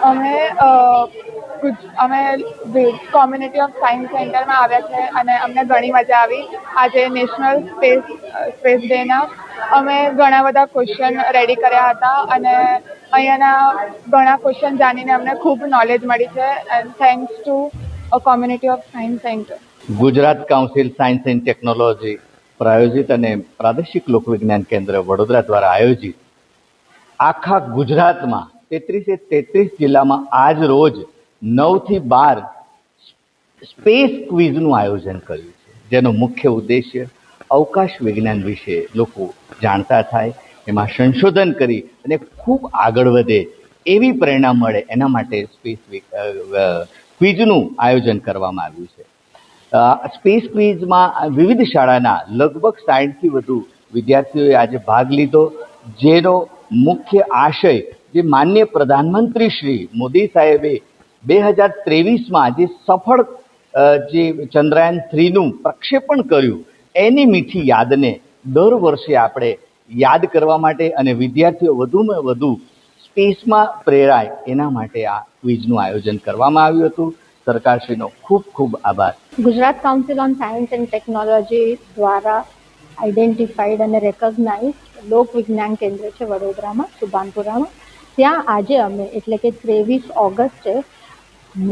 અમે અમે community of science સેન્ટરમાં આવ્યા છે અને અમને ઘણી મજા આવી. આજે નેશનલ સ્પેસ ડેના અમે ઘણા બધા ક્વેશ્ચન રેડી કર્યા હતા અને અહીંયાના ઘણા ક્વેશ્ચન જાણીને અમને ખૂબ નોલેજ મળી છે. And thanks to community of science centre. Gujarat council science and technology પ્રાયોજિત અને પ્રાદેશિક લોકવિજ્ઞાન કેન્દ્ર વડોદરા દ્વારા આયોજિત આખા ગુજરાતમાં 33 જિલ્લામાં આજ રોજ 9 થી 12 સ્પેસ ક્વિઝનું આયોજન કર્યું છે, જેનો મુખ્ય ઉદ્દેશ્ય અવકાશ વિજ્ઞાન વિશે લોકો જાણતા થાય, એમાં સંશોધન કરી અને ખૂબ આગળ વધે એવી પ્રેરણા મળે એના માટે સ્પેસ ક્વિઝનું આયોજન કરવામાં આવ્યું છે. સ્પેસ ક્વિઝમાં વિવિધ શાળાના લગભગ 60થી વધુ વિદ્યાર્થીઓએ આજે ભાગ લીધો, જેનો મુખ્ય આશય જે માનનીય પ્રધાનમંત્રી શ્રી મોદી સાહેબે 2023માં જે સફળ જે ચંદ્રયાન 3નું પ્રક્ષેપણ કર્યું એની મીઠી યાદને દર વર્ષે આપણે યાદ કરવા માટે અને વિદ્યાર્થીઓ વધુમાં વધુ સ્પેસમાં પ્રેરાય એના માટે આ ક્વિઝનું આયોજન કરવામાં આવ્યું હતું. સરકારશ્રીનો ખૂબ ખૂબ આભાર. Gujarat council on science and technology દ્વારા આઈડેન્ટિફાઈડ અને રેકોગ્નાઇઝ લોક વિજ્ઞાન કેન્દ્ર છે વડોદરામાં, સુભાનપુરામાં. ત્યાં આજે અમે એટલે કે 23 ઓગસ્ટે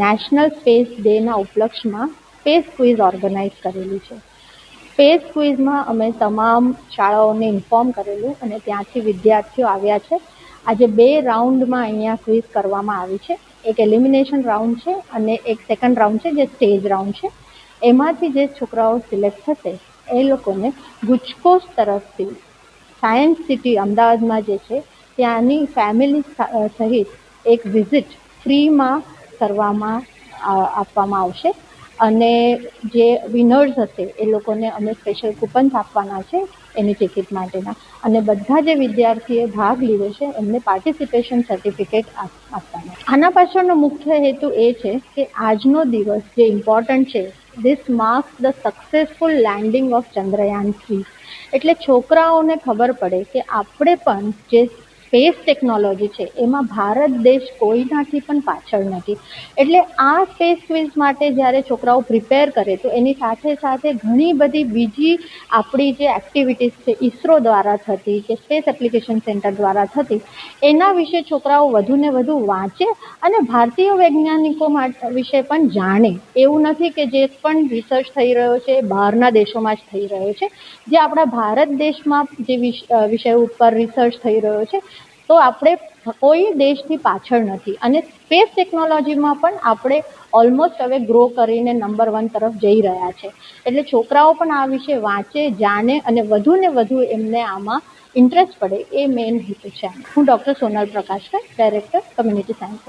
નેશનલ સ્પેસ ડેના ઉપલક્ષમાં સ્પેસ ક્વિઝ ઓર્ગેનાઇઝ કરેલી છે. સ્પેસ ક્વિઝમાં અમે તમામ શાળાઓને ઇન્ફોર્મ કરેલું અને ત્યાંથી વિદ્યાર્થીઓ આવ્યા છે. આજે 2 રાઉન્ડમાં અહીંયા ક્વિઝ કરવામાં આવી છે. એક એલિમિનેશન રાઉન્ડ છે અને એક સેકન્ડ રાઉન્ડ છે જે સ્ટેજ રાઉન્ડ છે. એમાંથી જે છોકરાઓ સિલેક્ટ થશે એ લોકોને ગુજકોસ તરફથી સાયન્સ સિટી અમદાવાદમાં જે છે ત્યાંની ફેમિલી સહિત એક વિઝિટ ફ્રીમાં આપવામાં આવશે અને જે વિનર્સ હશે એ લોકોને અમે સ્પેશિયલ કૂપન્સ આપવાના છે એની ટિકિટ માટેના, અને બધા જે વિદ્યાર્થીએ ભાગ લીધો છે એમને પાર્ટિસિપેશન સર્ટિફિકેટ આપવાના. આના પાછળનો મુખ્ય હેતુ એ છે કે આજનો દિવસ જે ઇમ્પોર્ટન્ટ છે, this marks the successful landing of Chandrayaan 3. એટલે છોકરાઓને ખબર પડે કે આપણે પણ જે સ્પેસ ટેકનોલોજી છે એમાં ભારત દેશ કોઈનાથી પણ પાછળ નથી. એટલે આ સ્પેસ ક્વિઝ માટે જ્યારે છોકરાઓ પ્રિપેર કરે તો એની સાથે સાથે ઘણી બધી બીજી આપણી જે એક્ટિવિટીઝ છે ઇસરો દ્વારા થતી કે સ્પેસ એપ્લિકેશન સેન્ટર દ્વારા થતી, એના વિશે છોકરાઓ વધુને વધુ વાંચે અને ભારતીય વૈજ્ઞાનિકો વિશે પણ જાણે. એવું નથી કે જે પણ રિસર્ચ થઈ રહ્યો છે બહારના દેશોમાં જ થઈ રહ્યો છે. જે આપણા ભારત દેશમાં જે વિષય ઉપર રિસર્ચ થઈ રહ્યો છે તો આપણે કોઈ દેશથી પાછળ નથી અને સ્પેસ ટેકનોલોજીમાં પણ આપણે ઓલમોસ્ટ હવે ગ્રો કરીને નંબર 1 તરફ જઈ રહ્યા છે. એટલે છોકરાઓ પણ આ વિશે વાંચે, જાણે અને વધુને વધુ એમને આમાં ઇન્ટરેસ્ટ પડે એ મેઇન હેતુ છે. હું doctor Sonal Prakashkar, director community science.